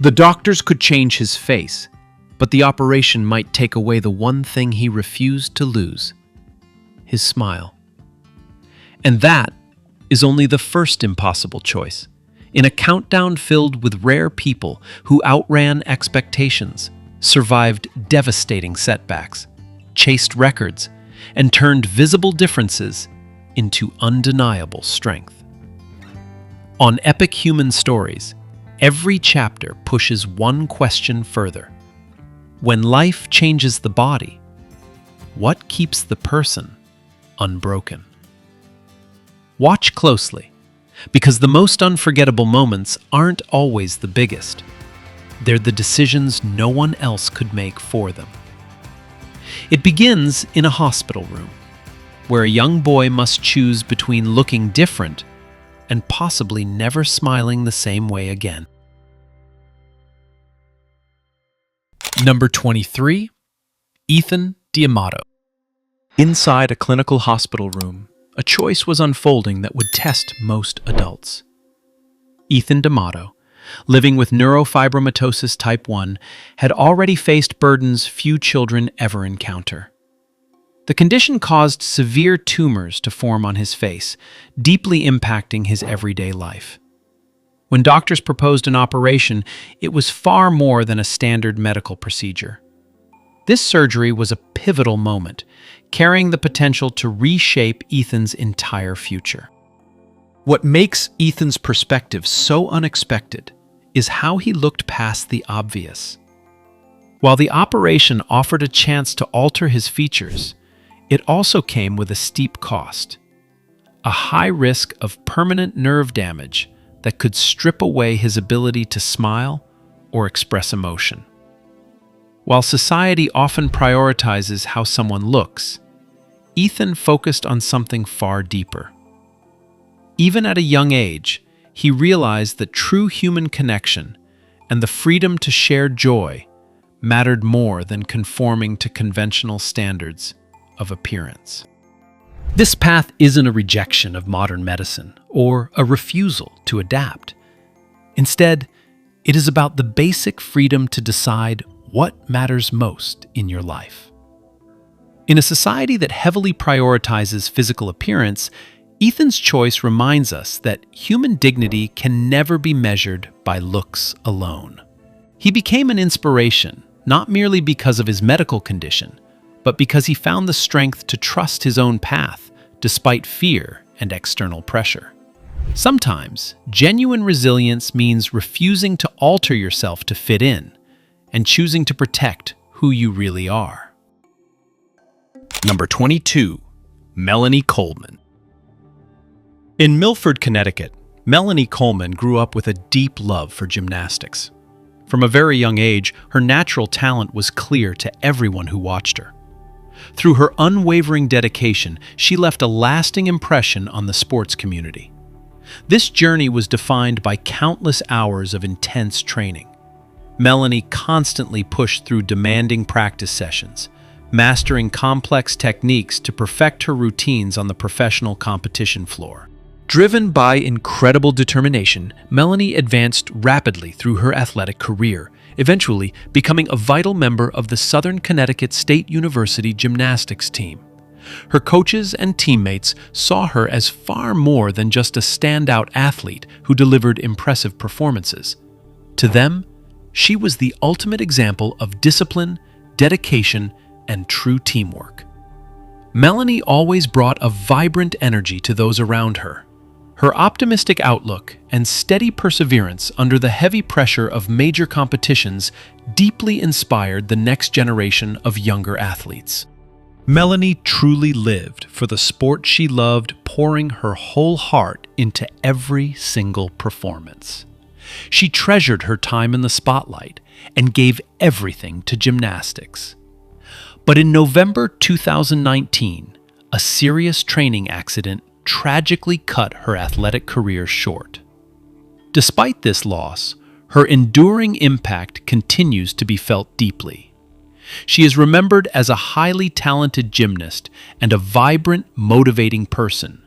The doctors could change his face, but the operation might take away the one thing he refused to lose: his smile. And that is only the first impossible choice, in a countdown filled with rare people who outran expectations, survived devastating setbacks, chased records, and turned visible differences into undeniable strength. On Epic Human Stories, every chapter pushes one question further. When life changes the body, what keeps the person unbroken? Watch closely, because the most unforgettable moments aren't always the biggest. They're the decisions no one else could make for them. It begins in a hospital room, where a young boy must choose between looking different and possibly never smiling the same way again. Number 23, Ethan D'Amato. Inside a clinical hospital room, a choice was unfolding that would test most adults. Ethan D'Amato, living with neurofibromatosis type 1, had already faced burdens few children ever encounter. The condition caused severe tumors to form on his face, deeply impacting his everyday life. When doctors proposed an operation, it was far more than a standard medical procedure. This surgery was a pivotal moment, carrying the potential to reshape Ethan's entire future. What makes Ethan's perspective so unexpected is how he looked past the obvious. While the operation offered a chance to alter his features, it also came with a steep cost: a high risk of permanent nerve damage that could strip away his ability to smile or express emotion. While society often prioritizes how someone looks, Ethan focused on something far deeper. Even at a young age, he realized that true human connection and the freedom to share joy mattered more than conforming to conventional standards of appearance. This path isn't a rejection of modern medicine or a refusal to adapt. Instead, it is about the basic freedom to decide what matters most in your life. In a society that heavily prioritizes physical appearance, Ethan's choice reminds us that human dignity can never be measured by looks alone. He became an inspiration, not merely because of his medical condition, but because he found the strength to trust his own path despite fear and external pressure. Sometimes, genuine resilience means refusing to alter yourself to fit in and choosing to protect who you really are. Number 22, Melanie Coleman. In Milford, Connecticut, Melanie Coleman grew up with a deep love for gymnastics. From a very young age, her natural talent was clear to everyone who watched her. Through her unwavering dedication, she left a lasting impression on the sports community. This journey was defined by countless hours of intense training. Melanie constantly pushed through demanding practice sessions, mastering complex techniques to perfect her routines on the professional competition floor. Driven by incredible determination, Melanie advanced rapidly through her athletic career, eventually becoming a vital member of the Southern Connecticut State University gymnastics team. Her coaches and teammates saw her as far more than just a standout athlete who delivered impressive performances. To them, she was the ultimate example of discipline, dedication, and true teamwork. Melanie always brought a vibrant energy to those around her. Her optimistic outlook and steady perseverance under the heavy pressure of major competitions deeply inspired the next generation of younger athletes. Melanie truly lived for the sport she loved, pouring her whole heart into every single performance. She treasured her time in the spotlight and gave everything to gymnastics. But in November 2019, a serious training accident tragically cut her athletic career short. Despite this loss, her enduring impact continues to be felt deeply. She is remembered as a highly talented gymnast and a vibrant, motivating person.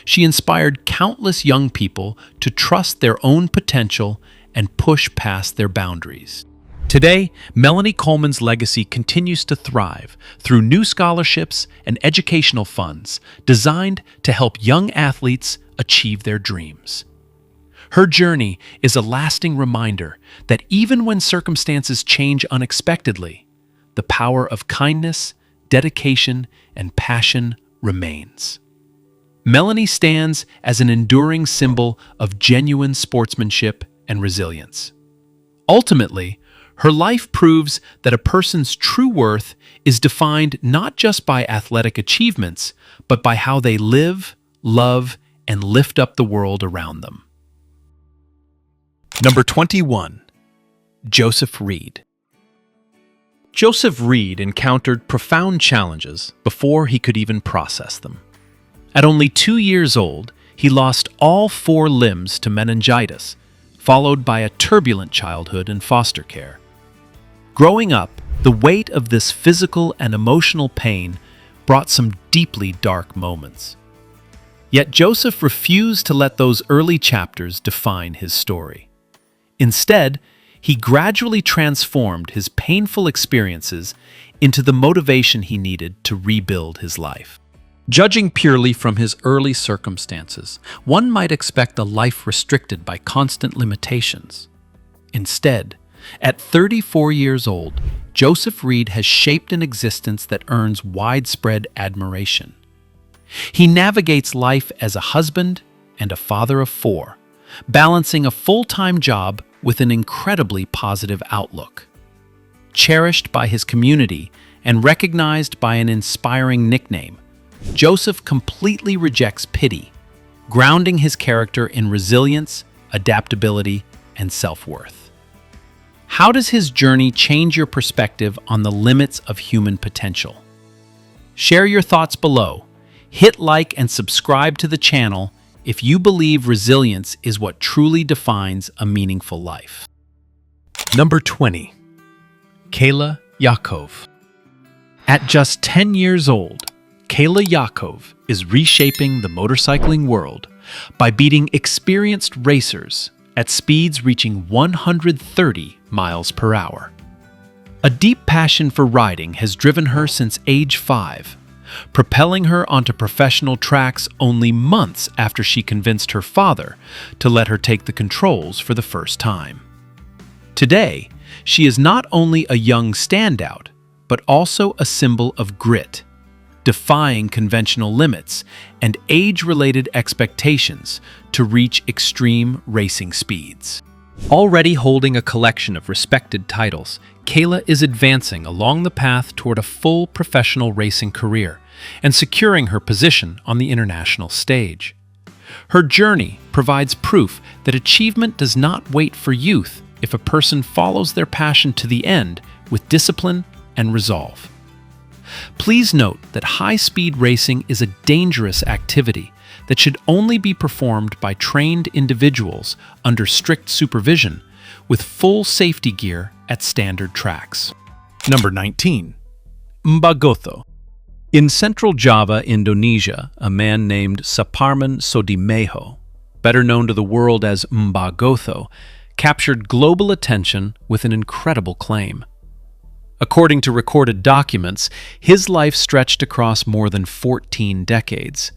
She inspired countless young people to trust their own potential and push past their boundaries. Today, Melanie Coleman's legacy continues to thrive through new scholarships and educational funds designed to help young athletes achieve their dreams. Her journey is a lasting reminder that even when circumstances change unexpectedly, the power of kindness, dedication, and passion remains. Melanie stands as an enduring symbol of genuine sportsmanship and resilience. Ultimately, her life proves that a person's true worth is defined not just by athletic achievements, but by how they live, love, and lift up the world around them. Number 21. Joseph Reed. Joseph Reed encountered profound challenges before he could even process them. At only 2 years old, he lost all 4 limbs to meningitis, followed by a turbulent childhood in foster care. Growing up, the weight of this physical and emotional pain brought some deeply dark moments. Yet Joseph refused to let those early chapters define his story. Instead, he gradually transformed his painful experiences into the motivation he needed to rebuild his life. Judging purely from his early circumstances, one might expect a life restricted by constant limitations. Instead, at 34 years old, Joseph Reed has shaped an existence that earns widespread admiration. He navigates life as a husband and a father of 4, balancing a full-time job with an incredibly positive outlook. Cherished by his community and recognized by an inspiring nickname, Joseph completely rejects pity, grounding his character in resilience, adaptability, and self-worth. How does his journey change your perspective on the limits of human potential? Share your thoughts below. Hit like and subscribe to the channel if you believe resilience is what truly defines a meaningful life. Number 20. Kayla Yaakov. At just 10 years old, Kayla Yaakov is reshaping the motorcycling world by beating experienced racers at speeds reaching 130 miles per hour. A deep passion for riding has driven her since age 5, propelling her onto professional tracks only months after she convinced her father to let her take the controls for the first time. Today, she is not only a young standout, but also a symbol of grit, defying conventional limits and age-related expectations to reach extreme racing speeds. Already holding a collection of respected titles, Kayla is advancing along the path toward a full professional racing career and securing her position on the international stage. Her journey provides proof that achievement does not wait for youth if a person follows their passion to the end with discipline and resolve. Please note that high-speed racing is a dangerous activity that should only be performed by trained individuals under strict supervision with full safety gear at standard tracks. Number 19. Mbah Gotho. In central Java, Indonesia, a man named Suparman Sodimeho, better known to the world as Mbah Gotho, captured global attention with an incredible claim. According to recorded documents, his life stretched across more than 14 decades.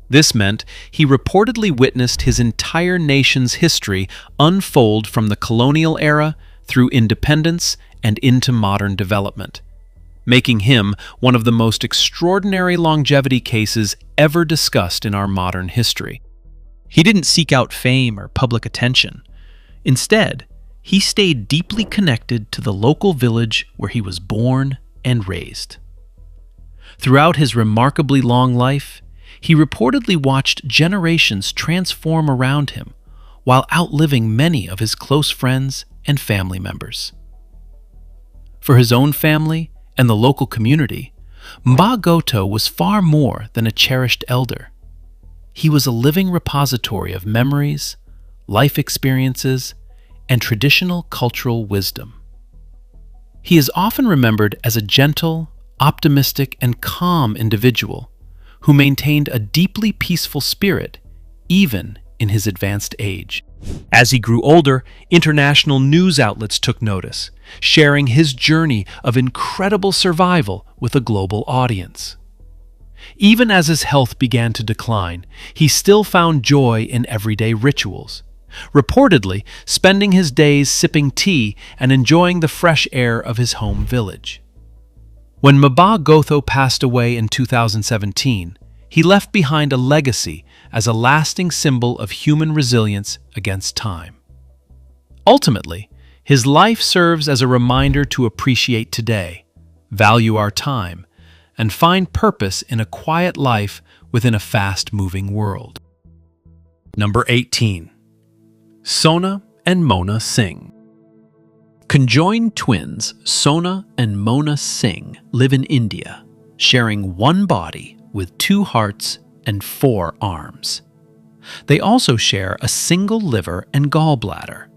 This meant he reportedly witnessed his entire nation's history unfold from the colonial era through independence and into modern development, making him one of the most extraordinary longevity cases ever discussed in our modern history. He didn't seek out fame or public attention. Instead, he stayed deeply connected to the local village where he was born and raised. Throughout his remarkably long life, he reportedly watched generations transform around him while outliving many of his close friends and family members. For his own family and the local community, Mbah Gotho was far more than a cherished elder. He was a living repository of memories, life experiences, and traditional cultural wisdom. He is often remembered as a gentle, optimistic, and calm individual who maintained a deeply peaceful spirit even in his advanced age. As he grew older, international news outlets took notice, sharing his journey of incredible survival with a global audience. Even as his health began to decline, he still found joy in everyday rituals, reportedly spending his days sipping tea and enjoying the fresh air of his home village. When Mbah Gotho passed away in 2017, he left behind a legacy as a lasting symbol of human resilience against time. Ultimately, his life serves as a reminder to appreciate today, value our time, and find purpose in a quiet life within a fast-moving world. Number 18. Sohna and Mohna Singh. Conjoined twins Sohna and Mohna Singh live in India, sharing one body with 2 hearts and 4 arms. They also share a single liver and gallbladder.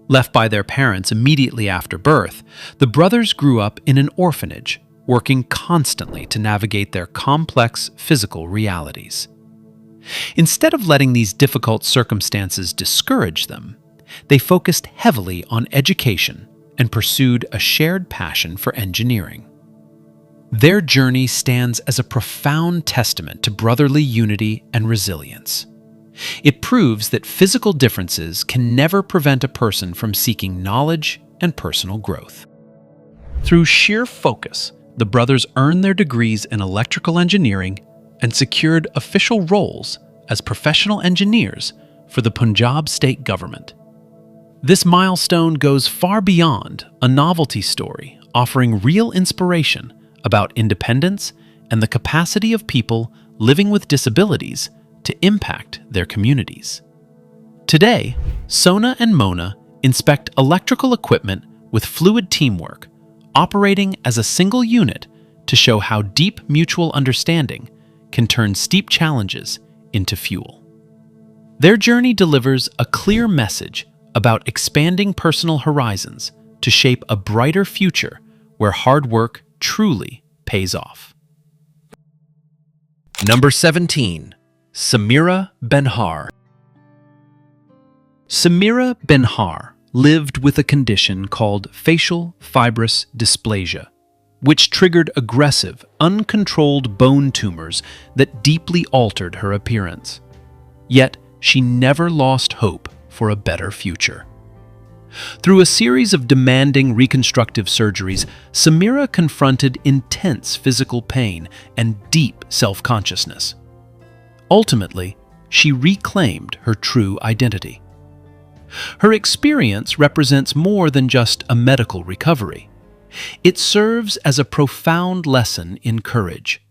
Left by their parents immediately after birth, the brothers grew up in an orphanage, working constantly to navigate their complex physical realities. Instead of letting these difficult circumstances discourage them, they focused heavily on education and pursued a shared passion for engineering. Their journey stands as a profound testament to brotherly unity and resilience. It proves that physical differences can never prevent a person from seeking knowledge and personal growth. Through sheer focus, the brothers earned their degrees in electrical engineering and secured official roles as professional engineers for the Punjab state government. This milestone goes far beyond a novelty story, offering real inspiration about independence and the capacity of people living with disabilities to impact their communities. Today, Sohna and Mohna inspect electrical equipment with fluid teamwork, operating as a single unit to show how deep mutual understanding can turn steep challenges into fuel. Their journey delivers a clear message about expanding personal horizons to shape a brighter future where hard work truly pays off. Number 17. Samira Benhar. Samira Benhar lived with a condition called facial fibrous dysplasia, which triggered aggressive, uncontrolled bone tumors that deeply altered her appearance. Yet, she never lost hope for a better future. Through a series of demanding reconstructive surgeries, Samira confronted intense physical pain and deep self-consciousness. Ultimately, she reclaimed her true identity. Her experience represents more than just a medical recovery. It serves as a profound lesson in courage,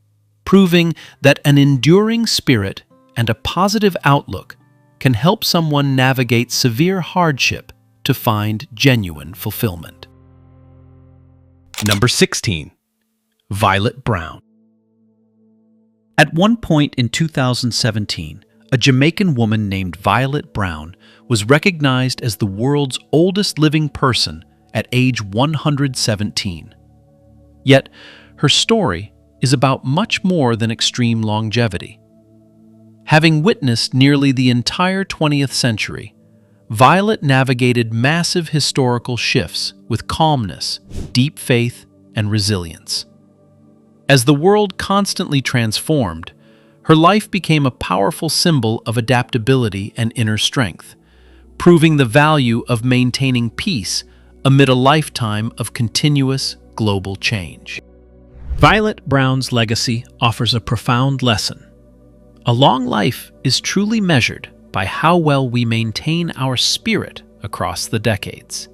proving that an enduring spirit and a positive outlook can help someone navigate severe hardship to find genuine fulfillment. Number 16. Violet Brown. At one point in 2017, a Jamaican woman named Violet Brown was recognized as the world's oldest living person at age 117. Yet, her story is about much more than extreme longevity. Having witnessed nearly the entire 20th century, Violet navigated massive historical shifts with calmness, deep faith, and resilience. As the world constantly transformed, her life became a powerful symbol of adaptability and inner strength, proving the value of maintaining peace amid a lifetime of continuous global change. Violet Brown's legacy offers a profound lesson. A long life is truly measured by how well we maintain our spirit across the decades.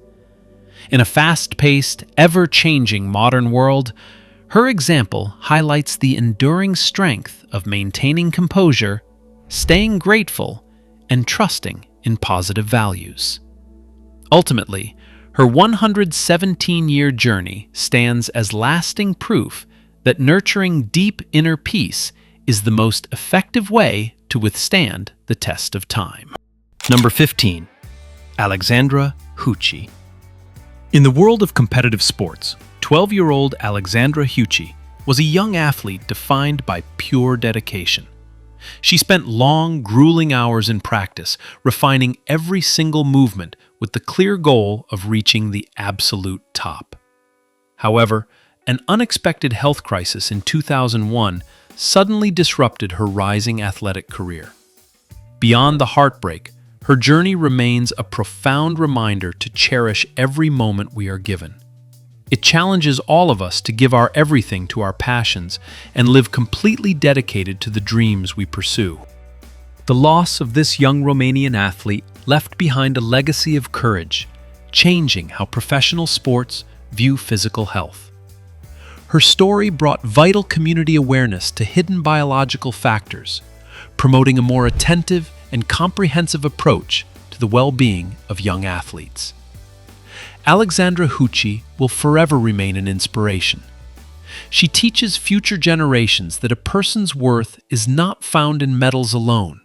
In a fast-paced, ever-changing modern world, her example highlights the enduring strength of maintaining composure, staying grateful, and trusting in positive values. Ultimately, her 117-year journey stands as lasting proof that nurturing deep inner peace is the most effective way to withstand the test of time. Number 15. Alexandra Huci. In the world of competitive sports, 12-year-old Alexandra Huci was a young athlete defined by pure dedication. She spent long, grueling hours in practice, refining every single movement with the clear goal of reaching the absolute top. However, an unexpected health crisis in 2001 suddenly disrupted her rising athletic career. Beyond the heartbreak, her journey remains a profound reminder to cherish every moment we are given. It challenges all of us to give our everything to our passions and live completely dedicated to the dreams we pursue. The loss of this young Romanian athlete left behind a legacy of courage, changing how professional sports view physical health. Her story brought vital community awareness to hidden biological factors, promoting a more attentive and comprehensive approach to the well-being of young athletes. Alexandra Huci will forever remain an inspiration. She teaches future generations that a person's worth is not found in medals alone,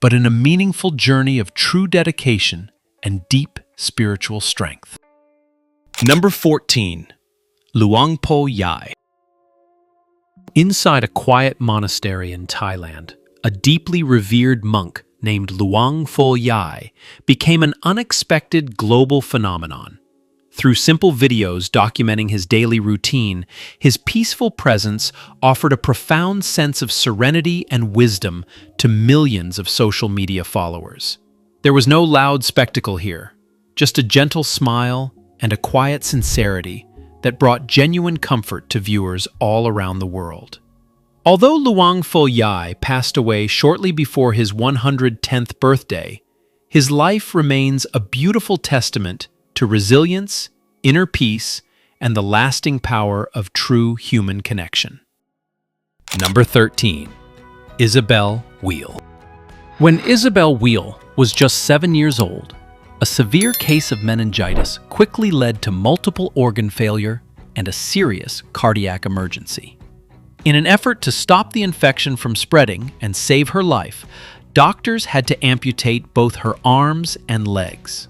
but in a meaningful journey of true dedication and deep spiritual strength. Number 14. Luang Pho Yai. Inside a quiet monastery in Thailand, a deeply revered monk named Luang Pho Yai became an unexpected global phenomenon. Through simple videos documenting his daily routine, his peaceful presence offered a profound sense of serenity and wisdom to millions of social media followers. There was no loud spectacle here, just a gentle smile and a quiet sincerity that brought genuine comfort to viewers all around the world. Although Luang Pho Yai passed away shortly before his 110th birthday, his life remains a beautiful testament to resilience, inner peace, and the lasting power of true human connection. Number 13. Isabelle Weall. When Isabelle Weall was just 7 years old, a severe case of meningitis quickly led to multiple organ failure and a serious cardiac emergency. In an effort to stop the infection from spreading and save her life, doctors had to amputate both her arms and legs.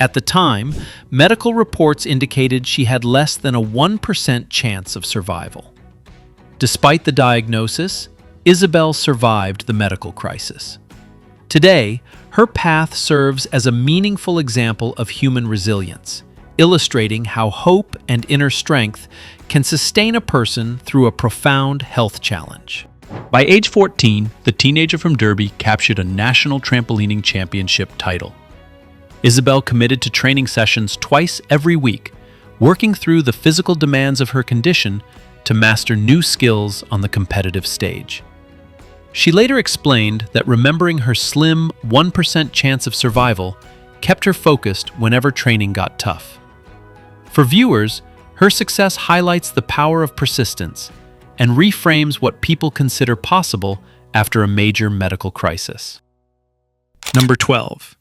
At the time, medical reports indicated she had less than a 1% chance of survival. Despite the diagnosis, Isabelle survived the medical crisis. Today, her path serves as a meaningful example of human resilience, illustrating how hope and inner strength can sustain a person through a profound health challenge. By age 14, the teenager from Derby captured a national trampolining championship title. Isabelle committed to training sessions twice every week, working through the physical demands of her condition to master new skills on the competitive stage. She later explained that remembering her slim 1% chance of survival kept her focused whenever training got tough. For viewers, her success highlights the power of persistence and reframes what people consider possible after a major medical crisis. Number 12.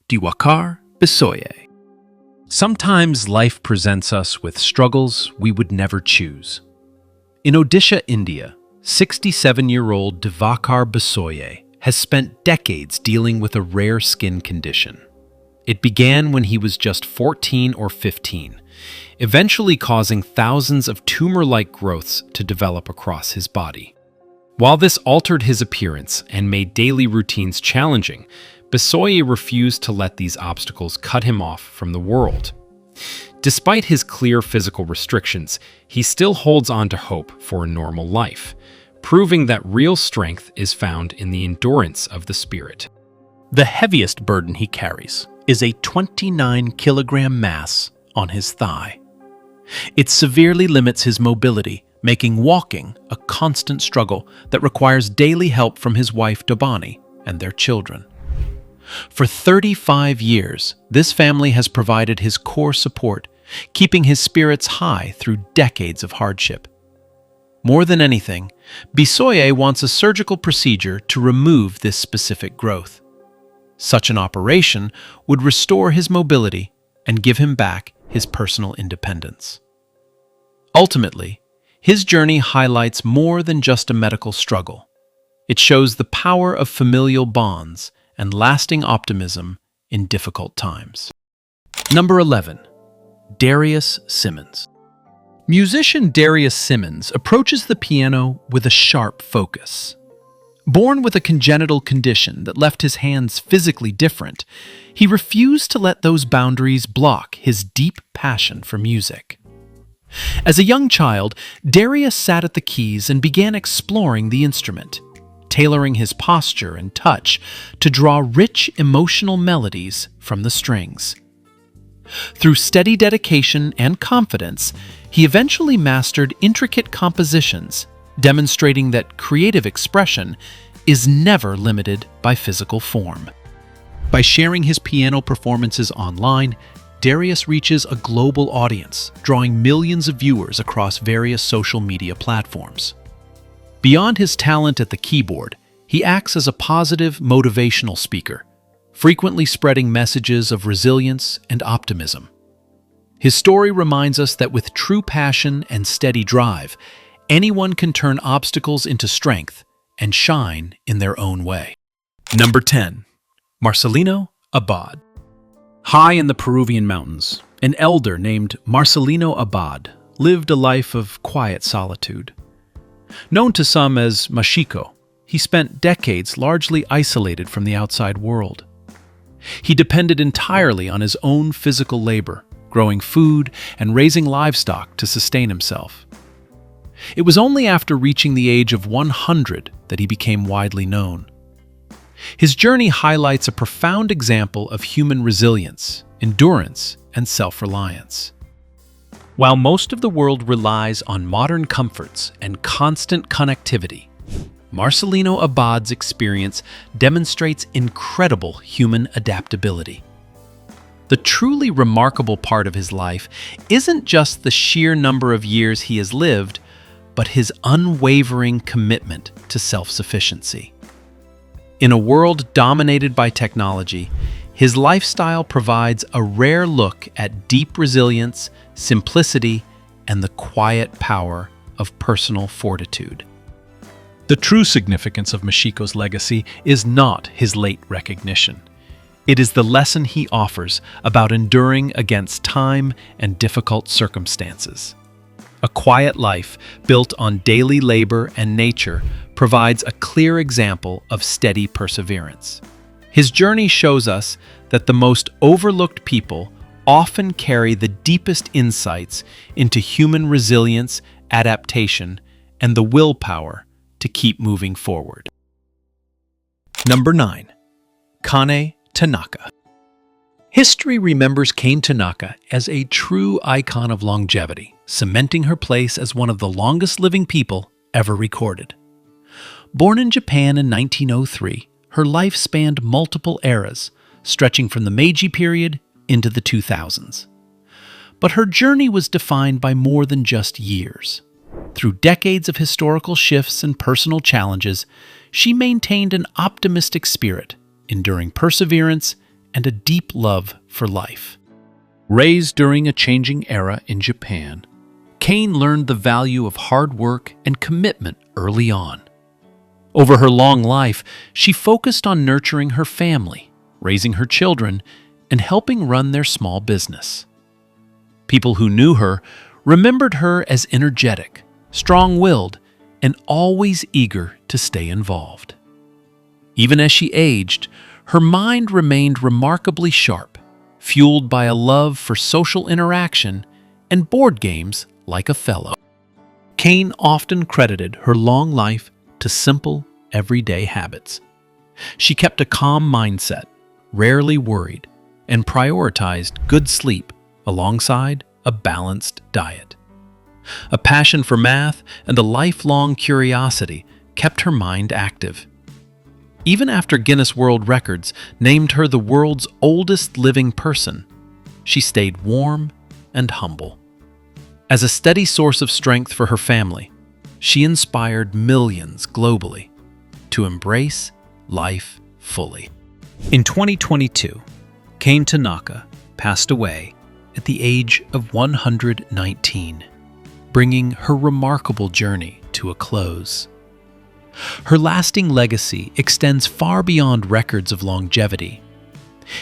Diwakar Bisoye. Sometimes life presents us with struggles we would never choose. In Odisha, India, 67-year-old Diwakar Bisoye has spent decades dealing with a rare skin condition. It began when he was just 14 or 15, eventually causing thousands of tumor-like growths to develop across his body. While this altered his appearance and made daily routines challenging, Bisoye refused to let these obstacles cut him off from the world. Despite his clear physical restrictions, he still holds on to hope for a normal life, proving that real strength is found in the endurance of the spirit. The heaviest burden he carries is a 29-kilogram mass on his thigh. It severely limits his mobility, making walking a constant struggle that requires daily help from his wife Dobani and their children. For 35 years, this family has provided his core support, keeping his spirits high through decades of hardship. More than anything, Bisoye wants a surgical procedure to remove this specific growth. Such an operation would restore his mobility and give him back his personal independence. Ultimately, his journey highlights more than just a medical struggle. It shows the power of familial bonds and lasting optimism in difficult times. Number 11. Darrius Simmons. Musician Darrius Simmons approaches the piano with a sharp focus. Born with a congenital condition that left his hands physically different, he refused to let those boundaries block his deep passion for music. As a young child, Darrius sat at the keys and began exploring the instrument, tailoring his posture and touch to draw rich emotional melodies from the strings. Through steady dedication and confidence, he eventually mastered intricate compositions, demonstrating that creative expression is never limited by physical form. By sharing his piano performances online, Darrius reaches a global audience, drawing millions of viewers across various social media platforms. Beyond his talent at the keyboard, he acts as a positive, motivational speaker, frequently spreading messages of resilience and optimism. His story reminds us that with true passion and steady drive, anyone can turn obstacles into strength and shine in their own way. Number 10. Marcelino Abad. High in the Peruvian mountains, an elder named Marcelino Abad lived a life of quiet solitude. Known to some as Mashiko, he spent decades largely isolated from the outside world. He depended entirely on his own physical labor, growing food and raising livestock to sustain himself. It was only after reaching the age of 100 that he became widely known. His journey highlights a profound example of human resilience, endurance, and self-reliance. While most of the world relies on modern comforts and constant connectivity, Marcelino Abad's experience demonstrates incredible human adaptability. The truly remarkable part of his life isn't just the sheer number of years he has lived, but his unwavering commitment to self-sufficiency. In a world dominated by technology, his lifestyle provides a rare look at deep resilience, simplicity, and the quiet power of personal fortitude. The true significance of Mashiko's legacy is not his late recognition. It is the lesson he offers about enduring against time and difficult circumstances. A quiet life built on daily labor and nature provides a clear example of steady perseverance. His journey shows us that the most overlooked people often carry the deepest insights into human resilience, adaptation, and the willpower to keep moving forward. Number 9. Kane Tanaka. History remembers Kane Tanaka as a true icon of longevity, cementing her place as one of the longest-living people ever recorded. Born in Japan in 1903, her life spanned multiple eras, stretching from the Meiji period into the 2000s. But her journey was defined by more than just years. Through decades of historical shifts and personal challenges, she maintained an optimistic spirit, enduring perseverance and a deep love for life. Raised during a changing era in Japan, Kane learned the value of hard work and commitment early on. Over her long life, she focused on nurturing her family, raising her children, and helping run their small business. People who knew her remembered her as energetic, strong-willed, and always eager to stay involved. Even as she aged, her mind remained remarkably sharp, fueled by a love for social interaction and board games like Othello. Kane often credited her long life to simple, everyday habits. She kept a calm mindset, rarely worried, and prioritized good sleep alongside a balanced diet. A passion for math and a lifelong curiosity kept her mind active. Even after Guinness World Records named her the world's oldest living person, she stayed warm and humble. As a steady source of strength for her family, she inspired millions globally to embrace life fully. In 2022, Kane Tanaka passed away at the age of 119, bringing her remarkable journey to a close. Her lasting legacy extends far beyond records of longevity.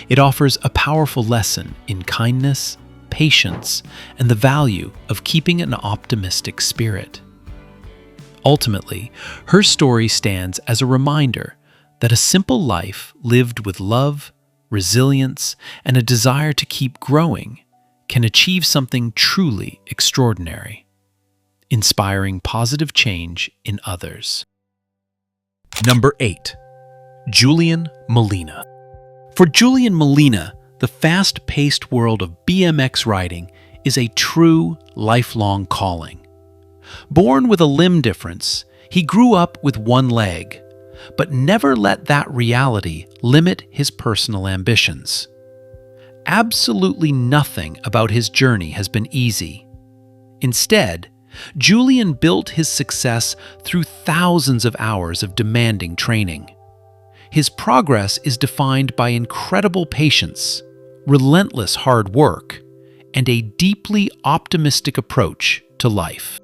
It offers a powerful lesson in kindness, patience, and the value of keeping an optimistic spirit. Ultimately, her story stands as a reminder that a simple life lived with love, resilience, and a desire to keep growing can achieve something truly extraordinary, inspiring positive change in others. Number 8. Julian Molina. For Julian Molina, the fast-paced world of BMX riding is a true, lifelong calling. Born with a limb difference, he grew up with one leg, but never let that reality limit his personal ambitions. Absolutely nothing about his journey has been easy. Instead, Julian built his success through thousands of hours of demanding training. His progress is defined by incredible patience, relentless hard work, and a deeply optimistic approach to life.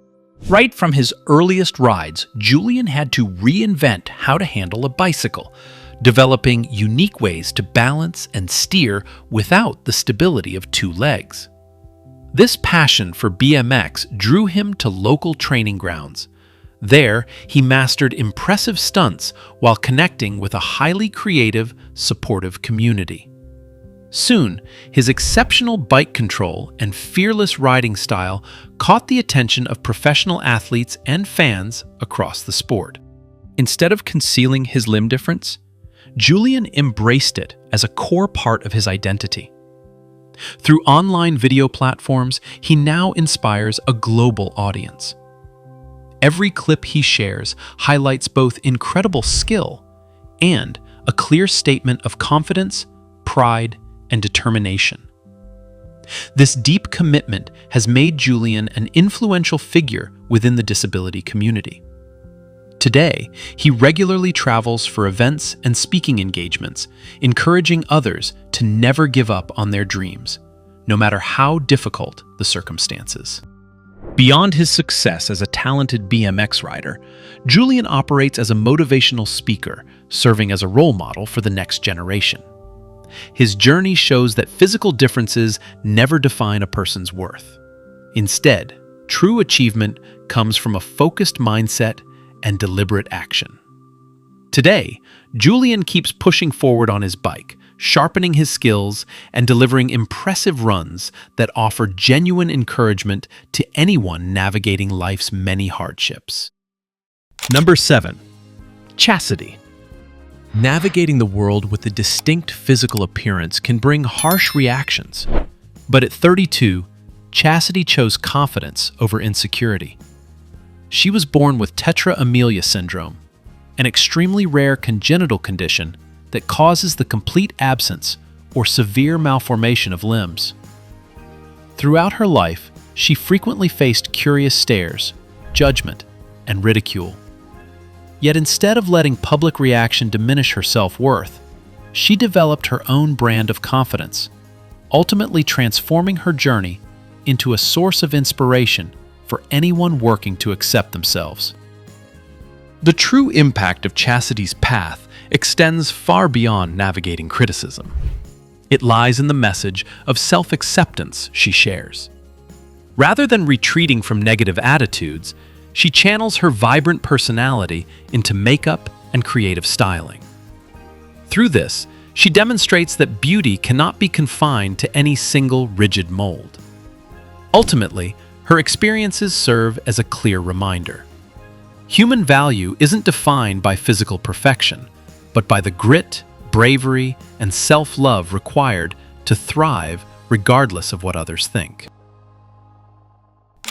Right from his earliest rides, Julian had to reinvent how to handle a bicycle, developing unique ways to balance and steer without the stability of two legs. This passion for BMX drew him to local training grounds. There, he mastered impressive stunts while connecting with a highly creative, supportive community. Soon, his exceptional bike control and fearless riding style caught the attention of professional athletes and fans across the sport. Instead of concealing his limb difference, Julian embraced it as a core part of his identity. Through online video platforms, he now inspires a global audience. Every clip he shares highlights both incredible skill and a clear statement of confidence, pride, and determination. This deep commitment has made Julian an influential figure within the disability community. Today, he regularly travels for events and speaking engagements, encouraging others to never give up on their dreams, no matter how difficult the circumstances. Beyond his success as a talented BMX rider, Julian operates as a motivational speaker, serving as a role model for the next generation. His journey shows that physical differences never define a person's worth. Instead, true achievement comes from a focused mindset and deliberate action. Today, Julian keeps pushing forward on his bike, sharpening his skills and delivering impressive runs that offer genuine encouragement to anyone navigating life's many hardships. Number 7. Chassidy. Navigating the world with a distinct physical appearance can bring harsh reactions. But at 32, Chassidy chose confidence over insecurity. She was born with tetra-amelia syndrome, an extremely rare congenital condition that causes the complete absence or severe malformation of limbs. Throughout her life, she frequently faced curious stares, judgment, and ridicule. Yet instead of letting public reaction diminish her self-worth, she developed her own brand of confidence, ultimately transforming her journey into a source of inspiration for anyone working to accept themselves. The true impact of Chassidy's path extends far beyond navigating criticism. It lies in the message of self-acceptance she shares. Rather than retreating from negative attitudes, she channels her vibrant personality into makeup and creative styling. Through this, she demonstrates that beauty cannot be confined to any single rigid mold. Ultimately, her experiences serve as a clear reminder. Human value isn't defined by physical perfection, but by the grit, bravery, and self-love required to thrive regardless of what others think.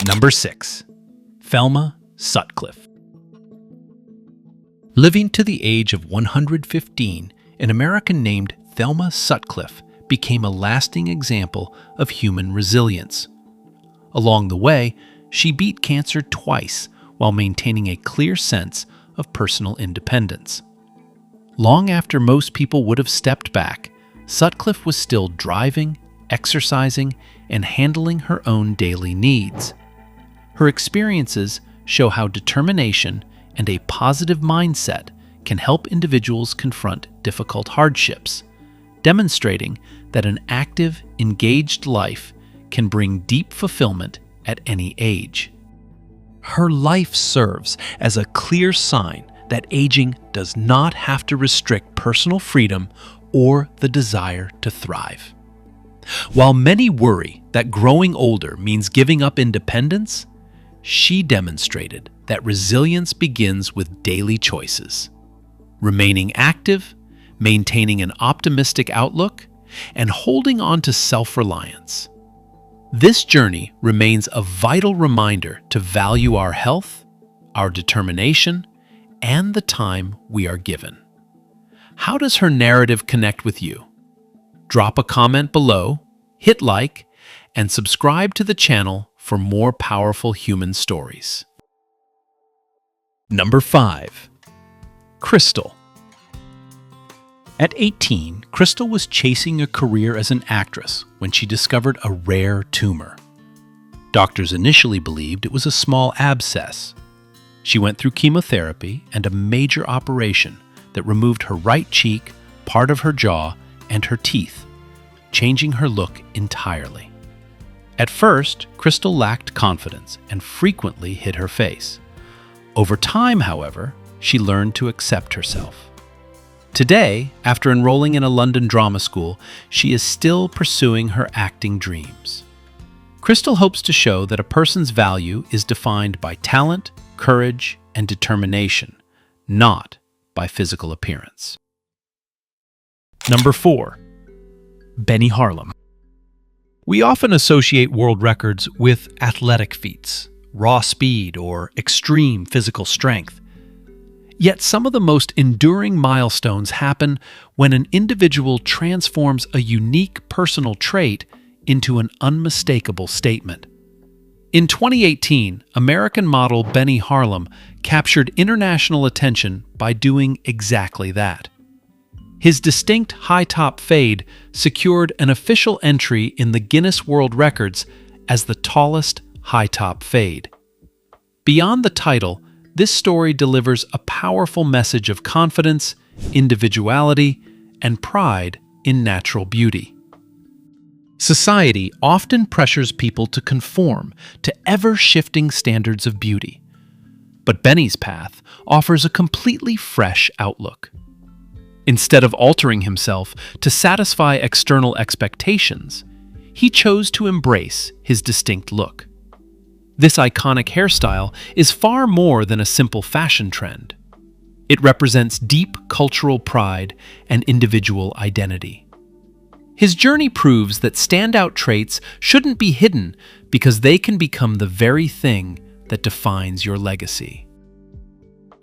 Number 6. Thelma Sutcliffe. Living to the age of 115, an American named Thelma Sutcliffe became a lasting example of human resilience. Along the way, she beat cancer twice while maintaining a clear sense of personal independence. Long after most people would have stepped back, Sutcliffe was still driving, exercising, and handling her own daily needs. Her experiences show how determination and a positive mindset can help individuals confront difficult hardships, demonstrating that an active, engaged life can bring deep fulfillment at any age. her life serves as a clear sign that aging does not have to restrict personal freedom or the desire to thrive. While many worry that growing older means giving up independence, she demonstrated that resilience begins with daily choices. Remaining active, maintaining an optimistic outlook, and holding on to self-reliance. This journey remains a vital reminder to value our health, our determination, and the time we are given. How does her narrative connect with you? Drop a comment below, hit like, and subscribe to the channel for more powerful human stories. Number 5. Crystal. At 18, Crystal was chasing a career as an actress when she discovered a rare tumor. Doctors initially believed it was a small abscess. She went through chemotherapy and a major operation that removed her right cheek, part of her jaw, and her teeth, changing her look entirely. At first, Crystal lacked confidence and frequently hid her face. Over time, however, she learned to accept herself. Today, after enrolling in a London drama school, she is still pursuing her acting dreams. Crystal hopes to show that a person's value is defined by talent, courage, and determination, not by physical appearance. Number 4. Benny Harlem. We often associate world records with athletic feats, raw speed, or extreme physical strength. Yet some of the most enduring milestones happen when an individual transforms a unique personal trait into an unmistakable statement. In 2018, American model Benny Harlem captured international attention by doing exactly that. His distinct high-top fade secured an official entry in the Guinness World Records as the tallest high-top fade. Beyond the title, this story delivers a powerful message of confidence, individuality, and pride in natural beauty. Society often pressures people to conform to ever-shifting standards of beauty. But Benny's path offers a completely fresh outlook. Instead of altering himself to satisfy external expectations, he chose to embrace his distinct look. This iconic hairstyle is far more than a simple fashion trend. It represents deep cultural pride and individual identity. His journey proves that standout traits shouldn't be hidden because they can become the very thing that defines your legacy.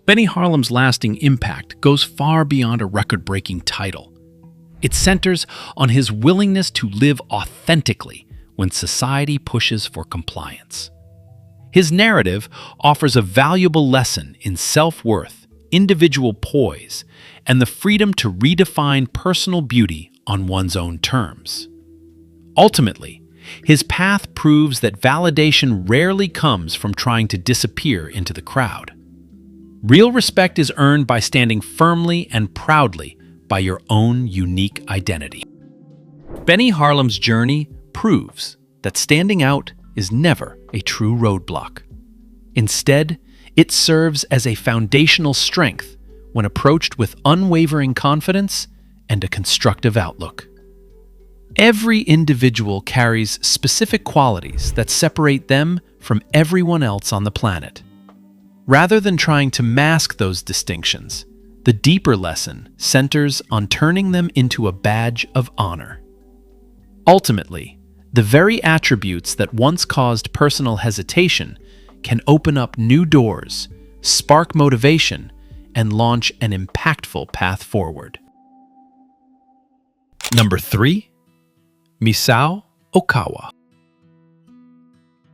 Benny Harlem's lasting impact goes far beyond a record-breaking title. It centers on his willingness to live authentically when society pushes for compliance. His narrative offers a valuable lesson in self-worth, individual poise, and the freedom to redefine personal beauty on one's own terms. Ultimately, his path proves that validation rarely comes from trying to disappear into the crowd. Real respect is earned by standing firmly and proudly by your own unique identity. Benny Harlem's journey proves that standing out is never a true roadblock. Instead, it serves as a foundational strength when approached with unwavering confidence and a constructive outlook. Every individual carries specific qualities that separate them from everyone else on the planet. Rather than trying to mask those distinctions, the deeper lesson centers on turning them into a badge of honor. Ultimately, the very attributes that once caused personal hesitation can open up new doors, spark motivation, and launch an impactful path forward. Number 3. Misao Okawa.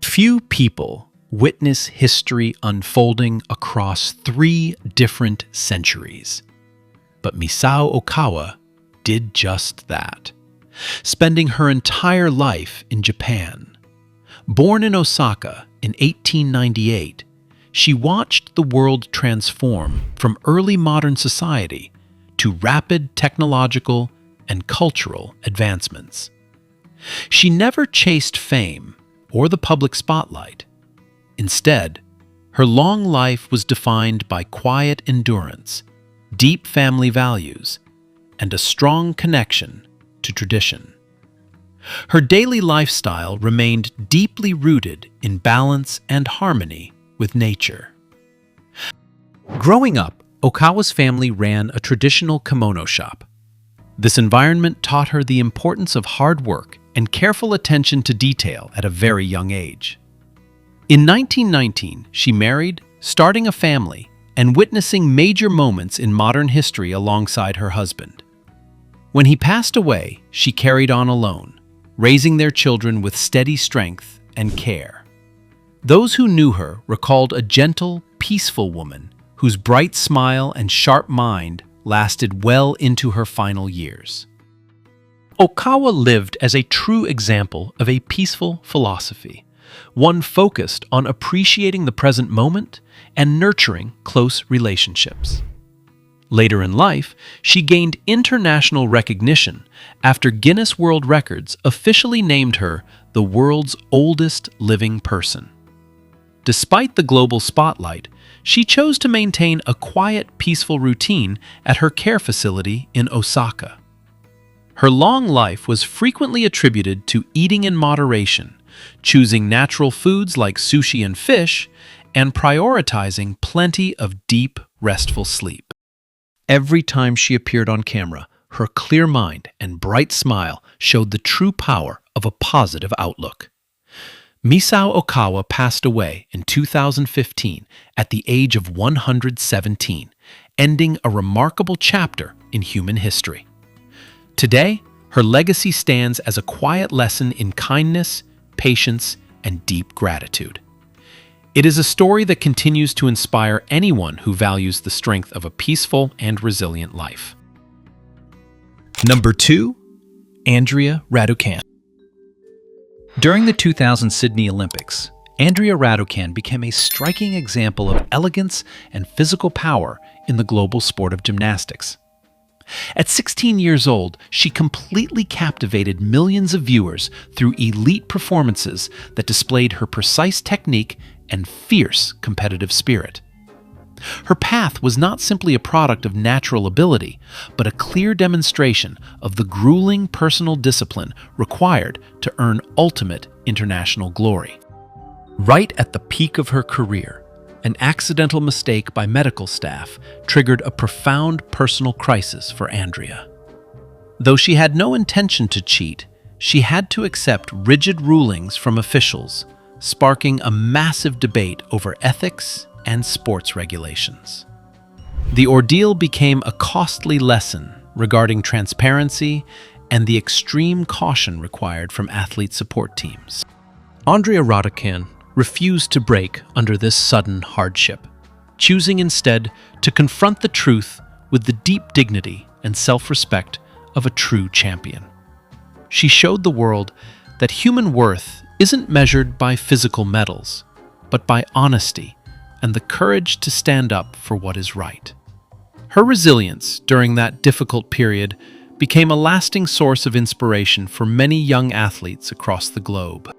Few people witness history unfolding across 3 different centuries, but Misao Okawa did just that, spending her entire life in Japan. Born in Osaka in 1898, she watched the world transform from early modern society to rapid technological and cultural advancements. She never chased fame or the public spotlight. Instead, Her long life was defined by quiet endurance, deep family values, and a strong connection to tradition. Her daily lifestyle remained deeply rooted in balance and harmony with nature. Growing up, Okawa's family ran a traditional kimono shop. This environment taught her the importance of hard work and careful attention to detail at a very young age. In 1919, she married, starting a family, and witnessing major moments in modern history alongside her husband. When he passed away, she carried on alone, raising their children with steady strength and care. Those who knew her recalled a gentle, peaceful woman whose bright smile and sharp mind lasted well into her final years. Okawa lived as a true example of a peaceful philosophy, one focused on appreciating the present moment and nurturing close relationships. Later in life, she gained international recognition after Guinness World Records officially named her the world's oldest living person. Despite the global spotlight, she chose to maintain a quiet, peaceful routine at her care facility in Osaka. Her long life was frequently attributed to eating in moderation, choosing natural foods like sushi and fish, and prioritizing plenty of deep, restful sleep. Every time she appeared on camera, her clear mind and bright smile showed the true power of a positive outlook. Misao Okawa passed away in 2015 at the age of 117, ending a remarkable chapter in human history. Today, her legacy stands as a quiet lesson in kindness, patience, and deep gratitude. It is a story that continues to inspire anyone who values the strength of a peaceful and resilient life. Number 2. Andrea Raducan. During the 2000 Sydney Olympics, Andrea Raducan became a striking example of elegance and physical power in the global sport of gymnastics. At 16 years old, she completely captivated millions of viewers through elite performances that displayed her precise technique and fierce competitive spirit. Her path was not simply a product of natural ability, but a clear demonstration of the grueling personal discipline required to earn ultimate international glory. Right at the peak of her career, an accidental mistake by medical staff triggered a profound personal crisis for Andrea. Though she had no intention to cheat, she had to accept rigid rulings from officials, sparking a massive debate over ethics and sports regulations. The ordeal became a costly lesson regarding transparency and the extreme caution required from athlete support teams. Andrea Raducan refused to break under this sudden hardship, choosing instead to confront the truth with the deep dignity and self-respect of a true champion. She showed the world that human worth isn't measured by physical medals, but by honesty and the courage to stand up for what is right. Her resilience during that difficult period became a lasting source of inspiration for many young athletes across the globe.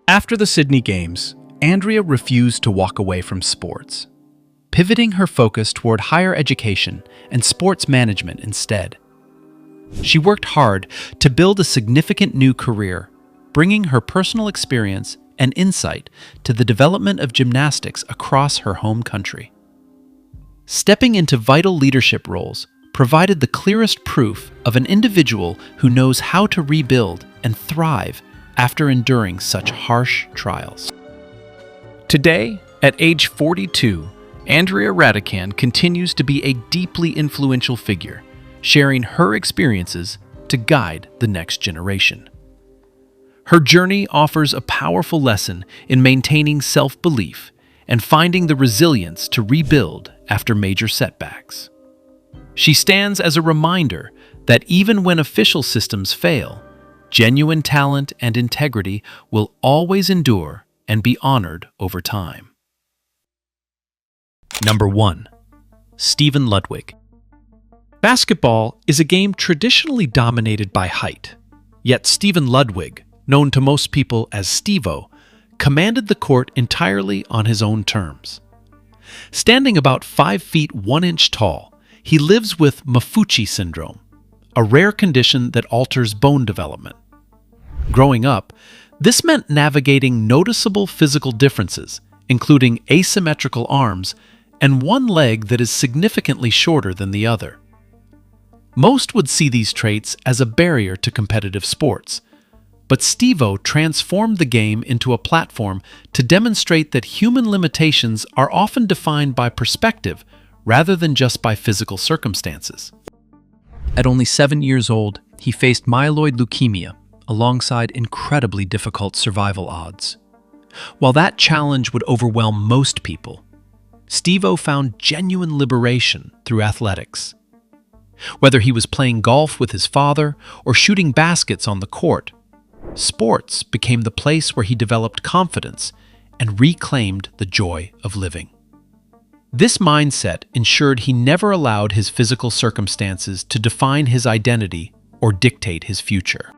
After the Sydney Games, Andrea refused to walk away from sports, pivoting her focus toward higher education and sports management instead. She worked hard to build a significant new career, bringing her personal experience and insight to the development of gymnastics across her home country. Stepping into vital leadership roles provided the clearest proof of an individual who knows how to rebuild and thrive after enduring such harsh trials. Today, at age 42, Andrea Raducan continues to be a deeply influential figure, sharing her experiences to guide the next generation. Her journey offers a powerful lesson in maintaining self-belief and finding the resilience to rebuild after major setbacks. She stands as a reminder that even when official systems fail, genuine talent and integrity will always endure and be honored over time. Number 1. Stephen Ludwig. Basketball is a game traditionally dominated by height, yet Stephen Ludwig, known to most people as Steve-O, commanded the court entirely on his own terms. Standing about 5 feet 1 inch tall, he lives with Maffucci syndrome, a rare condition that alters bone development. Growing up, this meant navigating noticeable physical differences, including asymmetrical arms and one leg that is significantly shorter than the other. Most would see these traits as a barrier to competitive sports, but Steve-O transformed the game into a platform to demonstrate that human limitations are often defined by perspective rather than just by physical circumstances. At only 7 years old, he faced myeloid leukemia alongside incredibly difficult survival odds. While that challenge would overwhelm most people, Steve-O found genuine liberation through athletics. Whether he was playing golf with his father or shooting baskets on the court, sports became the place where he developed confidence and reclaimed the joy of living. This mindset ensured he never allowed his physical circumstances to define his identity or dictate his future.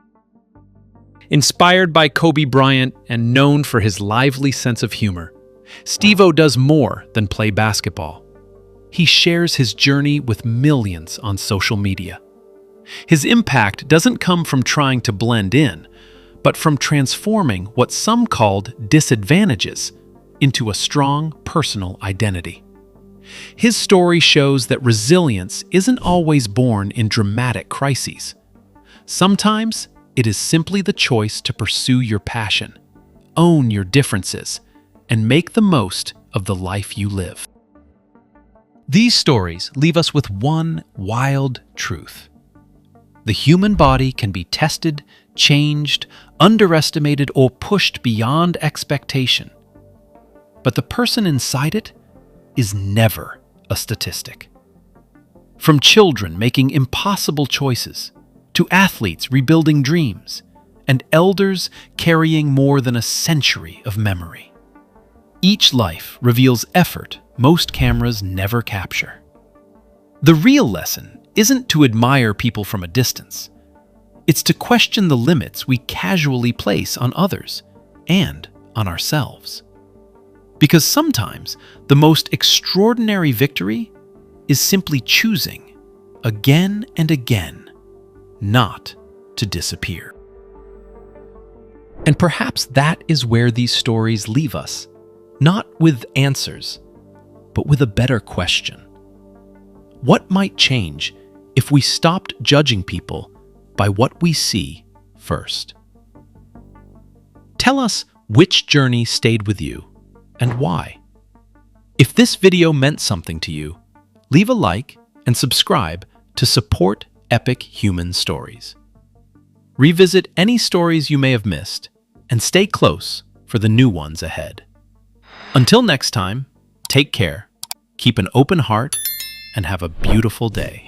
Inspired by Kobe Bryant and known for his lively sense of humor, Steve-O does more than play basketball. He shares his journey with millions on social media. His impact doesn't come from trying to blend in, but from transforming what some called disadvantages into a strong personal identity. His story shows that resilience isn't always born in dramatic crises. Sometimes it is simply the choice to pursue your passion, own your differences, and make the most of the life you live. These stories leave us with one wild truth. The human body can be tested, changed, underestimated, or pushed beyond expectation. But the person inside it is never a statistic. From children making impossible choices, to athletes rebuilding dreams, and elders carrying more than a century of memory. Each life reveals effort most cameras never capture. The real lesson isn't to admire people from a distance. It's to question the limits we casually place on others and on ourselves. Because sometimes the most extraordinary victory is simply choosing, again and again, not to disappear. And perhaps that is where these stories leave us, not with answers, but with a better question. What might change if we stopped judging people by what we see first? Tell us which journey stayed with you and why. If this video meant something to you, leave a like and subscribe to support epic human stories. Revisit any stories you may have missed and stay close for the new ones ahead. Until next time, take care, keep an open heart, and have a beautiful day.